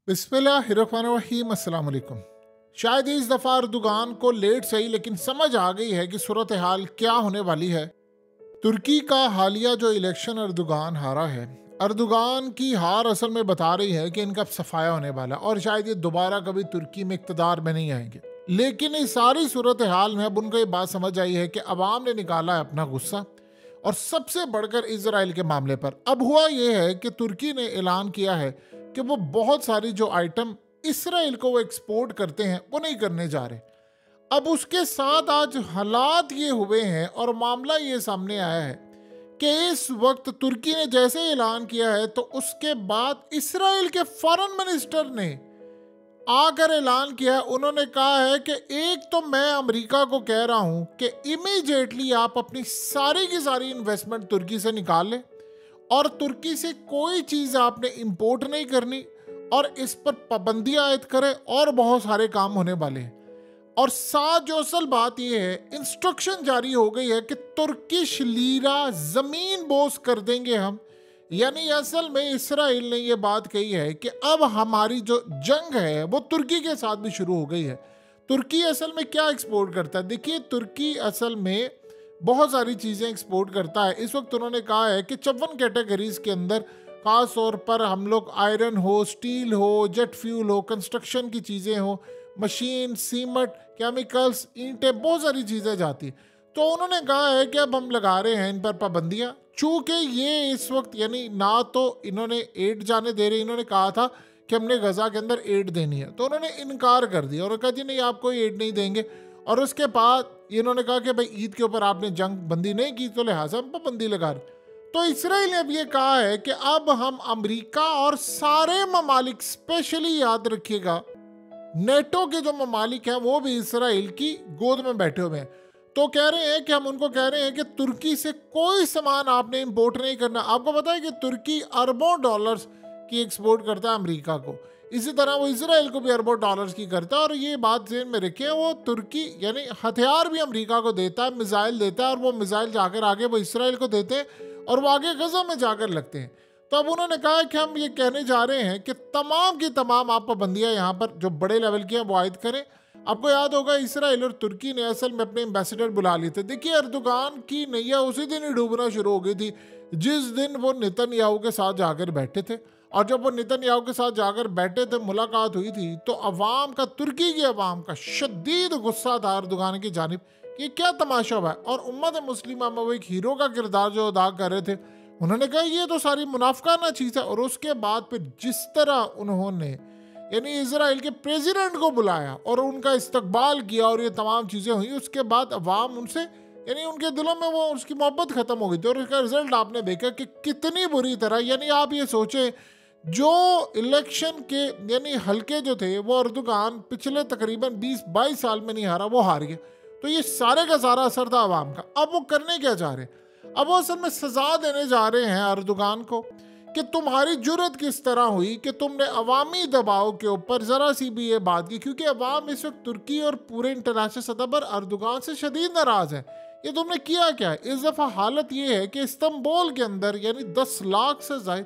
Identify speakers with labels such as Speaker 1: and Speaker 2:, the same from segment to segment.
Speaker 1: बिस्मिल्लाहिर्रहमानिर्रहीम। अस्सलाम वालेकुम। शायद इस दफ़ा अर्दोगान को लेट सही लेकिन समझ आ गई है कि सूरत हाल क्या होने वाली है। तुर्की का हालिया जो इलेक्शन अर्दोगान हारा है, अर्दोगान की हार असल में बता रही है कि इनका सफाया होने वाला और शायद ये दोबारा कभी तुर्की में इक़्तिदार में नहीं आएंगे। लेकिन इस सारी सूरत हाल में अब उनको ये बात समझ आई है कि अवाम ने निकाला है अपना गुस्सा, और सबसे बढ़कर इजराइल के मामले पर। अब हुआ यह है कि तुर्की ने ऐलान किया है कि वो बहुत सारी जो आइटम इसराइल को वो एक्सपोर्ट करते हैं वो नहीं करने जा रहे। अब उसके साथ आज हालात ये हुए हैं और मामला ये सामने आया है कि इस वक्त तुर्की ने जैसे ऐलान किया है तो उसके बाद इसराइल के फॉरेन मिनिस्टर ने आकर ऐलान किया है। उन्होंने कहा है कि एक तो मैं अमेरिका को कह रहा हूं कि इमीडिएटली आप अपनी सारी की सारी इन्वेस्टमेंट तुर्की से निकाल लें और तुर्की से कोई चीज़ आपने इंपोर्ट नहीं करनी और इस पर पाबंदियां आयद करें और बहुत सारे काम होने वाले हैं। और साथ जो असल बात यह है, इंस्ट्रक्शन जारी हो गई है कि तुर्किश लीरा जमीन बोस कर देंगे हम। यानी असल में इसराइल ने यह बात कही है कि अब हमारी जो जंग है वो तुर्की के साथ भी शुरू हो गई है। तुर्की असल में क्या एक्सपोर्ट करता है? देखिए, तुर्की असल में बहुत सारी चीज़ें एक्सपोर्ट करता है। इस वक्त उन्होंने कहा है कि 54 कैटेगरीज के अंदर ख़ास तौर पर हम लोग आयरन हो, स्टील हो, जेट फ्यूल हो, कंस्ट्रक्शन की चीज़ें हो, मशीन, सीमेंट, केमिकल्स, ईंटें, बहुत सारी चीज़ें जाती। तो उन्होंने कहा है कि अब हम लगा रहे हैं इन पर पाबंदियाँ, चूँकि ये इस वक्त यानी ना तो इन्होंने एड जाने दे रहे। इन्होंने कहा था कि हमने गज़ा के अंदर एड देनी है, तो उन्होंने इनकार कर दिया और कहा जी नहीं, आप कोई एड नहीं देंगे। और उसके बाद इन्होंने कहा कि भाई ईद के ऊपर आपने जंग बंदी नहीं की तो लिहाजा हम पाबंदी लगा रहे। तो इसराइल ने अब ये कहा है कि अब हम अमेरिका और सारे ममालिक, स्पेशली याद रखिएगा नेटो के जो ममालिक हैं वो भी इसराइल की गोद में बैठे हुए हैं। तो कह रहे हैं कि हम उनको कह रहे हैं कि तुर्की से कोई सामान आपने इंपोर्ट नहीं करना। आपको पता है कि तुर्की अरबों डॉलर्स की एक्सपोर्ट करता है अमेरिका को, इसी तरह वो इसराइल को भी अरबों डॉलर्स की करता है। और ये बात ज़हन में रखें, वो तुर्की यानी हथियार भी अमेरिका को देता है, मिसाइल देता है, और वो मिसाइल जाकर आगे वो इसराइल को देते हैं और वो आगे गज़ा में जाकर लगते हैं। तो अब उन्होंने कहा है कि हम ये कहने जा रहे हैं कि तमाम की तमाम आप पाबंदियाँ यहाँ पर जो बड़े लेवल की हैं वो आयद करें। आपको याद होगा इसराइल और तुर्की ने असल में अपने एम्बेसडर बुला लिए थे। देखिए, अर्दोगान की नैया उसी दिन ही डूबना शुरू हो गई थी जिस दिन वो नेतन्याहू के साथ जाकर बैठे थे। और जब वो नेतन्याहू के साथ जाकर बैठे थे, मुलाकात हुई थी, तो अवाम का, तुर्की की अवाम का शदीद गुस्सा था अर्दोगान की जानिब कि क्या तमाशा हुआ है। और उम्मत मुस्लिमा में वो एक हीरो का किरदार जो अदा कर रहे थे, उन्होंने कहा ये तो सारी मुनाफिकाना चीज़ है। और उसके बाद फिर जिस तरह उन्होंने यानी इसराइल के प्रेसिडेंट को बुलाया और उनका इस्तकबाल किया और ये तमाम चीज़ें हुई, उसके बाद अवाम उनसे यानी उनके दिलों में वो उसकी मोहब्बत ख़त्म हो गई थी। और उसका रिजल्ट आपने देखा कि कितनी बुरी तरह, यानी आप ये सोचें, जो इलेक्शन के यानी हल्के जो थे वो अर्दोगान पिछले तकरीबन 20-22 साल में नहीं हारा, वो हार गया। तो ये सारे का सारा असर था अवाम का। अब वो करने क्या जा रहे हैं? अब वो असल में सजा देने जा रहे हैं अर्दोगान को कि तुम्हारी जुर्रत किस तरह हुई कि तुमने अवामी दबाव के ऊपर ज़रा सी भी ये बात की, क्योंकि अवाम इस वक्त तुर्की और पूरे इंटरनेशनल सतह पर अर्दोगान से शदीद नाराज़ है। ये तुमने किया क्या है? इस दफ़ा हालत ये है कि इस्तंबुल के अंदर यानी 10 लाख से ज़ायद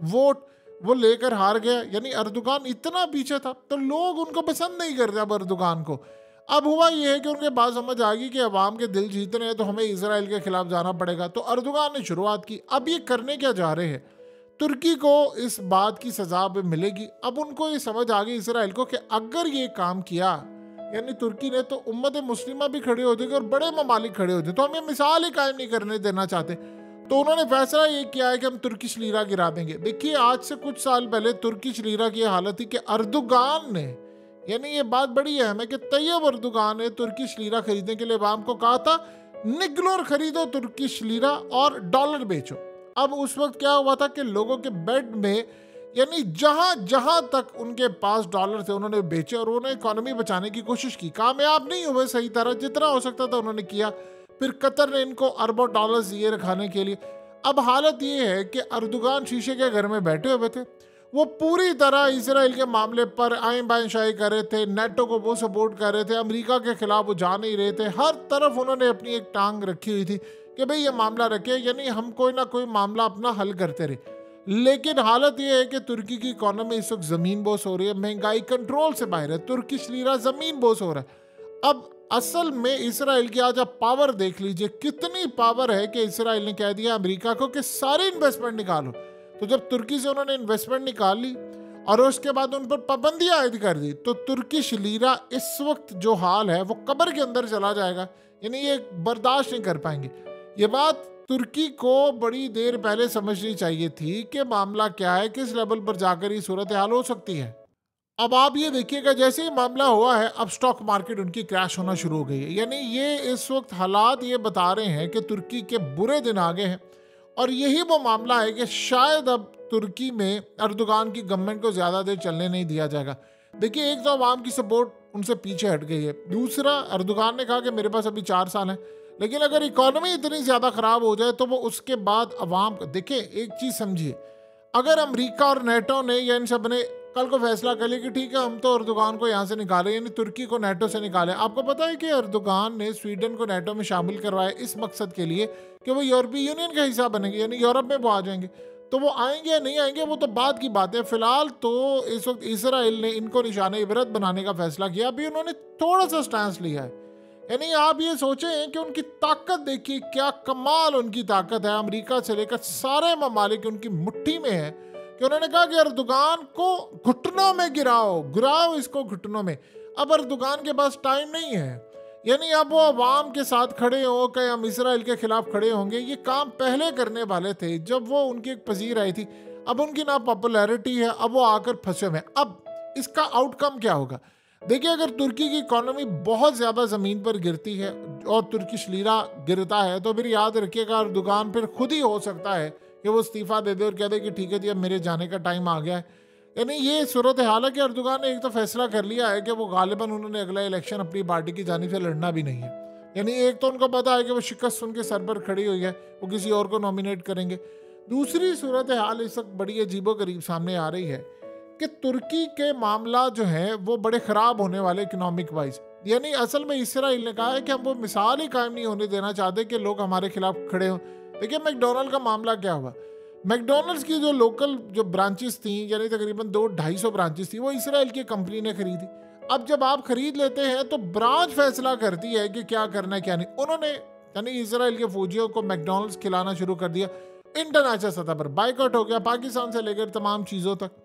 Speaker 1: वोट वो लेकर हार गया। यानी अर्दोगान इतना पीछे था तो लोग उनको पसंद नहीं करते अब अर्दोगान को। अब हुआ ये है कि उनके बात समझ आ गई कि अवाम के दिल जीतने हैं तो हमें इसराइल के खिलाफ जाना पड़ेगा। तो अर्दोगान ने शुरुआत की। अब ये करने क्या जा रहे हैं? तुर्की को इस बात की सजा भी मिलेगी। अब उनको ये समझ आ गई इसराइल को कि अगर ये काम किया यानी तुर्की ने, तो उम्मत मुस्लिमा भी खड़े हो जाएगी और बड़े ममालिक खड़े हो जाए। तो हम ये मिसाल ही कायम नहीं करने देना चाहते। तो उन्होंने फैसला ये किया है कि हम तुर्किश लीरा गिरा देंगे। देखिए, आज से कुछ साल पहले तुर्किश लीरा की हालत थी कि अर्दोगान ने, यानी ये बात बड़ी अहम है कि तैयब अर्दोगान ने तुर्किश लीरा खरीदने के लिए अवाम को कहा था निकलो खरीदो तुर्किश लीरा और डॉलर बेचो। अब उस वक्त क्या हुआ था कि लोगों के बेड में यानी जहां जहां तक उनके पास डॉलर थे उन्होंने बेचे और उन्होंने इकोनॉमी बचाने की कोशिश की। कामयाब नहीं हुए सही तरह, जितना हो सकता था उन्होंने किया। फिर कतर ने इनको अरबों डॉलर्स दिए रखाने के लिए। अब हालत ये है कि अर्दोगान शीशे के घर में बैठे हुए थे। वो पूरी तरह इसराइल के मामले पर आइन बाइन शाही कर रहे थे, नेटो को वो सपोर्ट कर रहे थे, अमेरिका के खिलाफ वो जा नहीं रहे थे। हर तरफ उन्होंने अपनी एक टांग रखी हुई थी कि भाई ये मामला रखे, यानी हम कोई ना कोई मामला अपना हल करते रहे। लेकिन हालत यह है कि तुर्की की इकोनॉमी इस वक्त जमीन बोस हो रही है, महंगाई कंट्रोल से बाहर है, तुर्किश लीरा जमीन बोस हो रहा है। अब असल में इसराइल की आज आप पावर देख लीजिए, कितनी पावर है कि इसराइल ने कह दिया अमेरिका को कि सारी इन्वेस्टमेंट निकालो। तो जब तुर्की से उन्होंने इन्वेस्टमेंट निकाल ली और उसके बाद उन पर पाबंदियां आयद कर दी, तो तुर्किश लीरा इस वक्त जो हाल है वो कब्र के अंदर चला जाएगा, यानी ये बर्दाश्त नहीं कर पाएंगे। ये बात तुर्की को बड़ी देर पहले समझनी चाहिए थी कि मामला क्या है, किस लेवल पर जाकर ये सूरत हाल हो सकती है। अब आप ये देखिएगा, जैसे ही मामला हुआ है अब स्टॉक मार्केट उनकी क्रैश होना शुरू हो गई है। यानी ये इस वक्त हालात ये बता रहे हैं कि तुर्की के बुरे दिन आ गए हैं, और यही वो मामला है कि शायद अब तुर्की में अर्दोगान की गवर्नमेंट को ज़्यादा देर चलने नहीं दिया जाएगा। देखिए, एक तो अवाम की सपोर्ट उनसे पीछे हट गई है, दूसरा अर्दोगान ने कहा कि मेरे पास अभी 4 साल हैं, लेकिन अगर इकोनॉमी इतनी ज़्यादा ख़राब हो जाए तो वो उसके बाद अवाम, देखिए एक चीज़ समझिए, अगर अमेरिका और नेटो ने या इन सब ने कल को फैसला कर लिया कि ठीक है हम तो अर्दोगान को यहाँ से निकाले, यानी तुर्की को नेटो से निकाले। आपको पता है कि अर्दोगान ने स्वीडन को नेटो में शामिल करवाया इस मकसद के लिए कि वो यूरोपीय यूनियन का हिस्सा बनेंगे, यानी यूरोप में वो आ जाएंगे। तो वो आएंगे या नहीं आएंगे वो तो बाद की बात है। फिलहाल तो इस वक्त इसराइल ने इनको निशाने इबरत बनाने का फैसला किया, अभी उन्होंने थोड़ा सा स्टैंस लिया है। यानी आप ये सोचें कि उनकी ताकत देखिए, क्या कमाल उनकी ताकत है, अमेरिका से लेकर सारे ममालिक उनकी मुट्ठी में है, कि उन्होंने कहा कि अर्दोगान को घुटनों में गिराओ इसको घुटनों में। अब अर्दोगान के पास टाइम नहीं है, यानी अब वो अवाम के साथ खड़े हो कि हम इसराइल के खिलाफ खड़े होंगे, ये काम पहले करने वाले थे जब वो उनकी एक पजीर आई थी। अब उनकी ना पॉपुलैरिटी है, अब वो आकर फंसे हुए हैं। अब इसका आउटकम क्या होगा? देखिए, अगर तुर्की की इकोनॉमी बहुत ज़्यादा ज़मीन पर गिरती है और तुर्किश लीरा गिरता है, तो फिर याद रखिएगा अर्दोगान फिर खुद ही हो सकता है कि वो इस्तीफ़ा दे दे और कह दे कि ठीक है जी अब मेरे जाने का टाइम आ गया है। यानी ये सूरत हाल है कि अर्दोगान ने एक तो फैसला कर लिया है कि वो गालिबन उन्होंने अगला इलेक्शन अपनी पार्टी की जानिब से लड़ना भी नहीं है। यानी एक तो उनको पता है कि वो शिकस्त उनके सर पर खड़ी हुई है, वो किसी और को नॉमिनेट करेंगे। दूसरी सूरत हाल इस वक्त बड़ी अजीबोगरीब सामने आ रही है कि तुर्की के मामला जो है वो बड़े ख़राब होने वाले इकोनॉमिक वाइज। यानी असल में इसराइल ने कहा है कि हम वो मिसाल ही कायम नहीं होने देना चाहते कि लोग हमारे खिलाफ खड़े हों। देखिए, मैकडोनल्ड का मामला क्या हुआ, मैकडोनल्ड्स की जो लोकल जो ब्रांचेस थी, यानी तकरीबन 200-250 ब्रांचेस थी, वो इसराइल की कंपनी ने खरीदी। अब जब आप खरीद लेते हैं तो ब्रांच फैसला करती है कि क्या करना है क्या नहीं। उन्होंने यानी इसराइल के फौजियों को मैकडोनल्ड्स खिलाना शुरू कर दिया, इंटरनेशनल सतह पर बाइकआउट हो गया, पाकिस्तान से लेकर तमाम चीज़ों तक।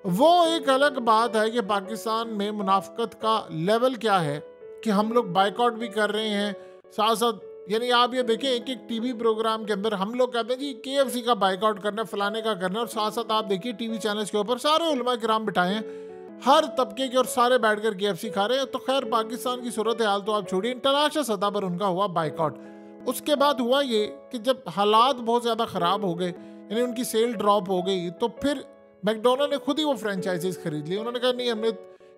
Speaker 1: वो एक अलग बात है कि पाकिस्तान में मुनाफकत का लेवल क्या है कि हम लोग बाइकआउट भी कर रहे हैं, साथ साथ यानी आप ये देखें एक एक टीवी प्रोग्राम के अंदर हम लोग कहते हैं जी KFC का बाइकआउट करना है, फलाने का करना है, और साथ साथ आप देखिए टीवी चैनल्स के ऊपर सारे उलमा किराम बिठाए हैं, हर तबके के और सारे बैठकर KFC खा रहे हैं। तो खैर पाकिस्तान की सूरत हाल तो आप छोड़िए, इंटरनेशनल सतह पर उनका हुआ बाइकआउट। उसके बाद हुआ ये कि जब हालात बहुत ज़्यादा ख़राब हो गए, यानी उनकी सेल ड्रॉप हो गई, तो फिर मैकडोनल्ड ने खुद ही वो फ्रेंचाइजीज खरीद ली। उन्होंने कहा नहीं, हमने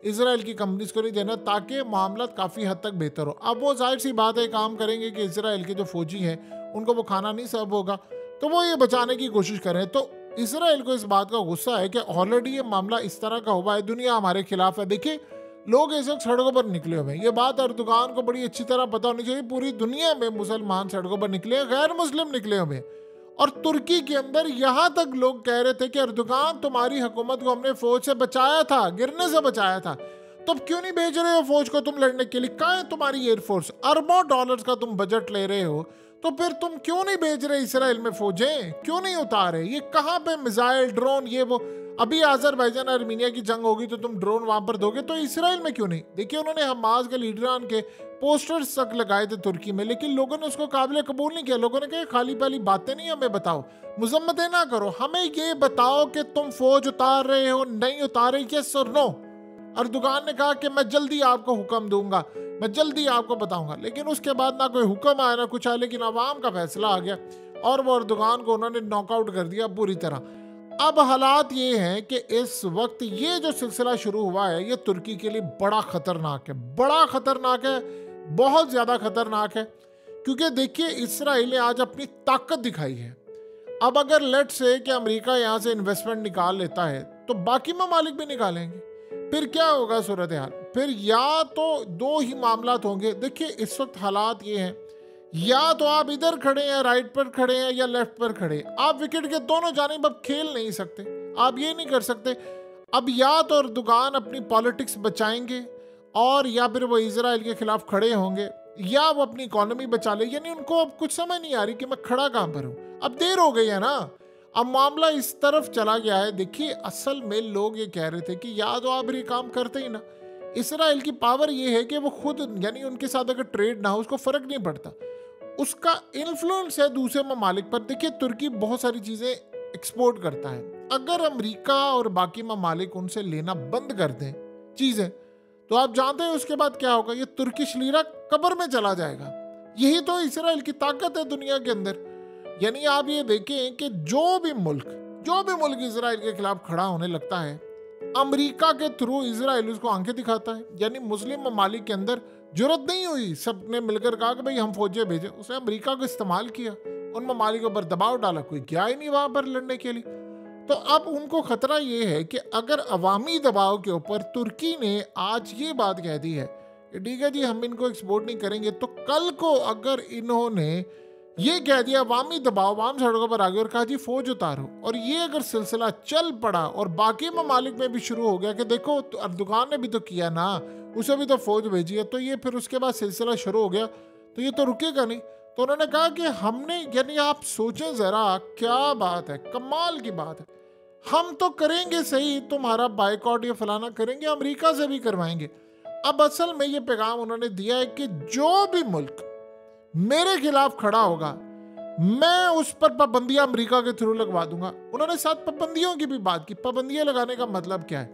Speaker 1: इसराइल की कंपनीज को नहीं देना ताकि मामला काफ़ी हद तक बेहतर हो। अब वो जाहिर सी बात है काम करेंगे कि इसराइल के जो फौजी हैं उनको वो खाना नहीं सर्व होगा, तो वो ये बचाने की कोशिश करें। तो इसराइल को इस बात का गुस्सा है कि ऑलरेडी ये मामला इस तरह का हुआ है, दुनिया हमारे खिलाफ है। देखिए, लोग इस वक्त सड़कों पर निकले हुए हैं, ये बात अर्दोगान को बड़ी अच्छी तरह पता होनी चाहिए। पूरी दुनिया में मुसलमान सड़कों पर निकले हैं, गैर मुस्लिम निकले हुए हैं, और तुर्की के अंदर यहाँ तक लोग कह रहे थे कि अर्दोगान तुम्हारी हुकूमत को हमने फौज से बचाया था, गिरने से बचाया था, तो अब क्यों नहीं भेज रहे हो फौज को तुम लड़ने के लिए? कहाँ है तुम्हारी एयरफोर्स? अरबों डॉलर्स का तुम बजट ले रहे हो, तो फिर तुम क्यों नहीं भेज रहे इसराइल में फौजें? क्यों नहीं उतारे? ये कहाँ पे मिसाइल ड्रोन ये वो? अभी अजरबैजान अर्मीनिया की जंग होगी तो तुम ड्रोन वहां पर दोगे, तो इसराइल में क्यों नहीं? देखिए, उन्होंने हमास के लीडरान के पोस्टर्स तक लगाए थे तुर्की में, लेकिन लोगों ने उसको काबिल कबूल नहीं किया। लोगों ने कहा खाली पहली बातें नहीं हमें बताओ, मुजम्मतें ना करो, हमें ये बताओ कि तुम फौज उतार रहे हो नहीं उतार रहे, यस और नो। अर्दोगान ने कहा कि मैं जल्दी आपको हुक्म दूंगा, मैं जल्दी आपको बताऊंगा, लेकिन उसके बाद ना कोई हुक्म आया ना कुछ आया, लेकिन अवाम का फैसला आ गया और वो अर्दोगान को उन्होंने नॉकआउट कर दिया पूरी तरह। अब हालात ये हैं कि इस वक्त ये जो सिलसिला शुरू हुआ है ये तुर्की के लिए बड़ा खतरनाक है, बड़ा खतरनाक है, बहुत ज़्यादा खतरनाक है। क्योंकि देखिए, इसराइल ने आज अपनी ताकत दिखाई है। अब अगर लेट से कि अमेरिका यहाँ से इन्वेस्टमेंट निकाल लेता है तो बाकी ममालिक भी निकालेंगे, फिर क्या होगा सूरत हाल? फिर या तो दो ही मामलात होंगे। देखिए, इस वक्त हालात ये हैं, या तो आप इधर खड़े हैं, राइट पर खड़े हैं या लेफ्ट पर खड़े हैं, आप विकेट के दोनों जानिब अब खेल नहीं सकते, आप ये नहीं कर सकते। अब या तो अर्दोगान अपनी पॉलिटिक्स बचाएंगे और या फिर वो इजराइल के खिलाफ खड़े होंगे, या वो अपनी इकोनॉमी बचा ले। यानी उनको अब कुछ समझ नहीं आ रही कि मैं खड़ा कहां पर हूं, अब देर हो गई है ना, अब मामला इस तरफ चला गया है। देखिए असल में लोग ये कह रहे थे कि या तो आप ये काम करते ही ना, इसराइल की पावर ये है कि वो खुद, यानी उनके साथ अगर ट्रेड ना हो उसको फर्क नहीं पड़ता, उसका इन्फ्लुएंस है दूसरे ममालिक पर। देखिए तुर्की बहुत सारी चीजें एक्सपोर्ट करता है, अगर अमेरिका और बाकी ममालिक उनसे लेना बंद कर दें चीजें, तो आप जानते हैं उसके बाद क्या होगा, ये तुर्किश लीरा कब्र में चला जाएगा। यही तो इसराइल की ताकत है दुनिया के अंदर। यानी आप ये देखें कि जो भी मुल्क इसराइल के खिलाफ खड़ा होने लगता है, अमेरिका के थ्रू इसराइल उसको आंखें दिखाता है। यानी मुस्लिम ममालिक के अंदर जरूरत नहीं हुई, सबने मिलकर कहा कि भाई हम फौजें भेजें, उसने अमेरिका को इस्तेमाल किया, उन ममालिकों पर दबाव डाला, कोई गया ही नहीं वहां पर लड़ने के लिए। तो अब उनको खतरा ये है कि अगर अवामी दबाव के ऊपर तुर्की ने आज ये बात कह दी है कि ठीक है जी हम इनको एक्सपोर्ट नहीं करेंगे, तो कल को अगर इन्होंने ये कह दिया, अवामी दबाव, आम सड़कों पर आ गए और कहा जी फौज उतारो, और ये अगर सिलसिला चल पड़ा और बाकी ममालिक में भी शुरू हो गया कि देखो तो अर्दोगान ने भी तो किया ना, उसे भी तो फौज भेजी है, तो ये फिर उसके बाद सिलसिला शुरू हो गया, तो ये तो रुकेगा नहीं। तो उन्होंने कहा कि हमने, यानी आप सोचें जरा क्या बात है, कमाल की बात है, हम तो करेंगे सही तुम्हारा बाइकआउट, ये फलाना करेंगे, अमेरिका से भी करवाएंगे। अब असल में ये पैगाम उन्होंने दिया है कि जो भी मुल्क मेरे खिलाफ खड़ा होगा मैं उस पर पाबंदियां अमेरिका के थ्रू लगवा दूंगा। उन्होंने साथ पाबंदियों की भी बात की। पाबंदियां लगाने का मतलब क्या है?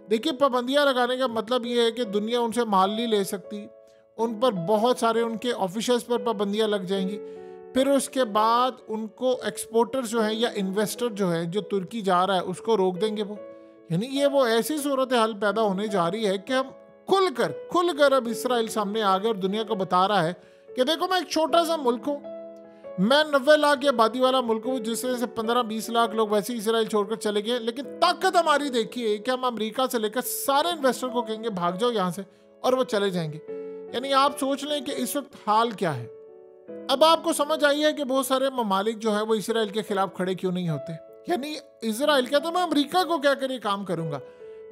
Speaker 1: देखिए पाबंदियां लगाने का मतलब ये है कि दुनिया उनसे माल नहीं ले सकती, उन पर बहुत सारे उनके ऑफिसर्स पर पाबंदियां लग जाएंगी, फिर उसके बाद उनको एक्सपोर्टर जो है या इन्वेस्टर जो है जो तुर्की जा रहा है उसको रोक देंगे वो। यानी ये वो ऐसी सूरत हाल पैदा होने जा रही है कि हम खुलकर अब इसराइल सामने आ गए और दुनिया को बता रहा है कि देखो मैं एक छोटा सा मुल्क हूँ, मैं 90 लाख की आबादी वाला मुल्क हूँ, जिसमें से 15-20 लाख लोग वैसे ही इसराइल छोड़कर चले गए, लेकिन ताकत हमारी देखिए कि हम अमेरिका से लेकर सारे इन्वेस्टर को कहेंगे भाग जाओ यहाँ से, और वो चले जाएंगे। यानी आप सोच लें कि इस वक्त हाल क्या है। अब आपको समझ आई है कि बहुत सारे ममालिक जो है वो इसराइल के खिलाफ खड़े क्यों नहीं होते। यानी इसराइल कहता है मैं अमेरिका को क्या कर ये काम करूंगा।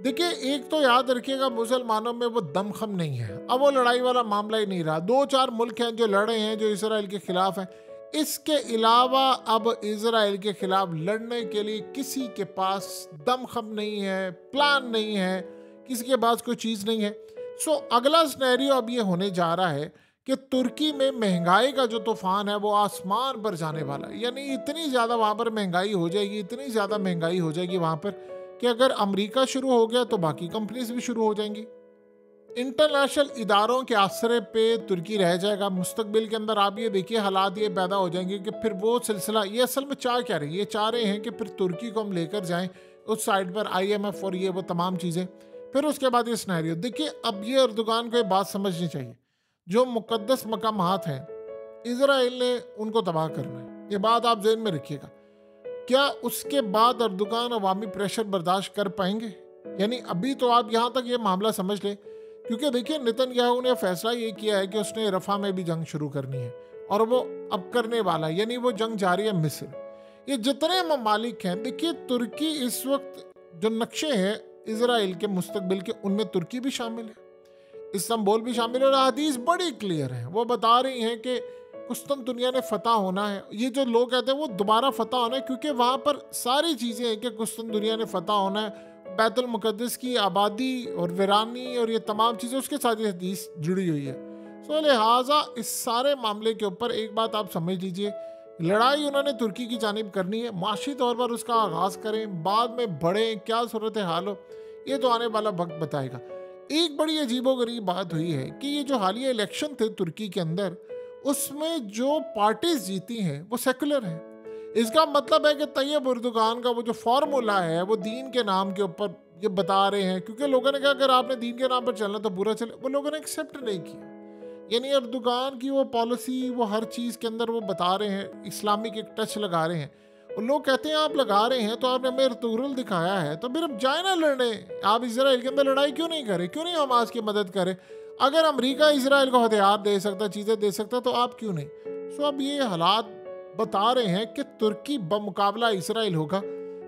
Speaker 1: देखिए एक तो याद रखिएगा, मुसलमानों में वो दमखम नहीं है, अब वो लड़ाई वाला मामला ही नहीं रहा। 2-4 मुल्क हैं जो लड़े हैं, जो इसराइल के खिलाफ हैं, इसके अलावा अब इसराइल के खिलाफ लड़ने के लिए किसी के पास दमखम नहीं है, प्लान नहीं है, किसी के पास कोई चीज़ नहीं है। सो अगला सिनेरियो अब ये होने जा रहा है कि तुर्की में महंगाई का जो तूफान है वो आसमान पर जाने वाला है। यानी इतनी ज़्यादा वहाँ पर महंगाई हो जाएगी, इतनी ज़्यादा महंगाई हो जाएगी वहाँ पर कि अगर अमेरिका शुरू हो गया तो बाकी कंपनीज भी शुरू हो जाएंगी। इंटरनेशनल इदारों के आसरे पे तुर्की रह जाएगा। मुस्तकबिल के अंदर आप ये देखिए हालात ये पैदा हो जाएंगे कि फिर वो सिलसिला, ये असल में चाह क्या रही है, ये चाह रहे हैं कि फिर तुर्की को हम लेकर जाएं उस साइड पर, IMF और ये वो तमाम चीज़ें। फिर उसके बाद ये सिनेरियो देखिए। अब ये अर्दोगान को ये बात समझनी चाहिए, जो मुकद्दस मकामात हैं इजराइल ने उनको तबाह करना है, ये बात आप ज़हन में रखिएगा। क्या उसके बाद अर्दोगान अवामी प्रेशर बर्दाश्त कर पाएंगे? यानी अभी तो आप यहाँ तक ये मामला समझ लें, क्योंकि देखिए नेतन्याहू ने फैसला ये किया है कि उसने रफा में भी जंग शुरू करनी है, और वो अब करने वाला है। यानी वो जंग जारी है मिस्र, ये जितने ममालिक हैं। देखिए तुर्की इस वक्त जो नक्शे हैं इजराइल के मुस्तकबिल के, उनमें तुर्की भी शामिल है, इस्तांबुल भी शामिल है, और हदीस बड़ी क्लियर है, वो बता रही हैं कि कुस्तुनतुनिया ने फतह होना है। ये जो लोग कहते हैं वो दोबारा फतह होना है, क्योंकि वहाँ पर सारी चीज़ें हैं कि कुस्तुनतुनिया ने फतह होना है, बैतुल मुक़द्दस की आबादी और वीरानी और ये तमाम चीज़ें उसके साथ ये हदीस जुड़ी हुई है। सो लिहाजा इस सारे मामले के ऊपर एक बात आप समझ लीजिए, लड़ाई उन्होंने तुर्की की जानिब करनी है, माशी तौर पर उसका आगाज़ करें, बाद में बढ़ें, क्या सूरत हाल हो ये तो आने वाला वक्त बताएगा। एक बड़ी अजीबोगरीब बात हुई है कि ये जो हालिया इलेक्शन थे तुर्की के अंदर, उसमें जो पार्टीज जीती हैं वो सेकुलर हैं। इसका मतलब है कि तैयब अर्दोगान का वो जो फार्मूला है वो दीन के नाम के ऊपर ये बता रहे हैं, क्योंकि लोगों ने कहा अगर आपने दीन के नाम पर चलना तो बुरा चले, वो लोगों ने एक्सेप्ट नहीं किया। यानी अर्दोगान की वो पॉलिसी, वो हर चीज़ के अंदर वो बता रहे हैं, इस्लामिक एक टच लगा रहे हैं, और लोग कहते हैं आप लगा रहे हैं तो आपने हमें अर्तुगरुल दिखाया है, तो फिर अब जाए ना लड़ने। आप इजराइल के अंदर लड़ाई क्यों नहीं करें, क्यों नहीं हमास की मदद करें? अगर अमेरिका इजराइल को हथियार दे सकता, चीज़ें दे सकता, तो आप क्यों नहीं? सो अब ये हालात बता रहे हैं कि तुर्की बमुकाबला इसराइल होगा,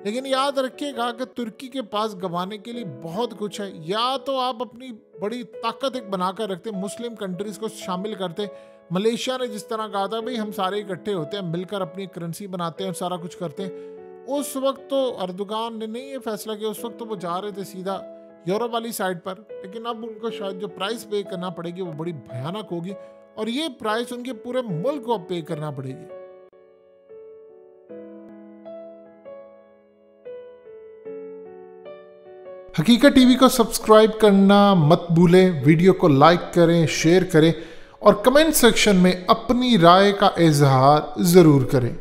Speaker 1: लेकिन याद रखिएगा कि तुर्की के पास गंवाने के लिए बहुत कुछ है। या तो आप अपनी बड़ी ताकत एक बनाकर रखते, मुस्लिम कंट्रीज को शामिल करते। मलेशिया ने जिस तरह कहा था भाई हम सारे इकट्ठे होते हैं, मिलकर अपनी करेंसी बनाते हैं, सारा कुछ करते हैं। उस वक्त तो अर्दोगान ने नहीं ये फैसला किया, उस वक्त तो वो जा रहे थे सीधा यूरोप वाली साइड पर, लेकिन अब उनको शायद जो प्राइस पे करना पड़ेगी वो बड़ी भयानक होगी, और ये प्राइस उनके पूरे मुल्क को पे करना पड़ेगी। हकीकत टीवी को सब्सक्राइब करना मत भूलें, वीडियो को लाइक करें, शेयर करें और कमेंट सेक्शन में अपनी राय का इजहार ज़रूर करें।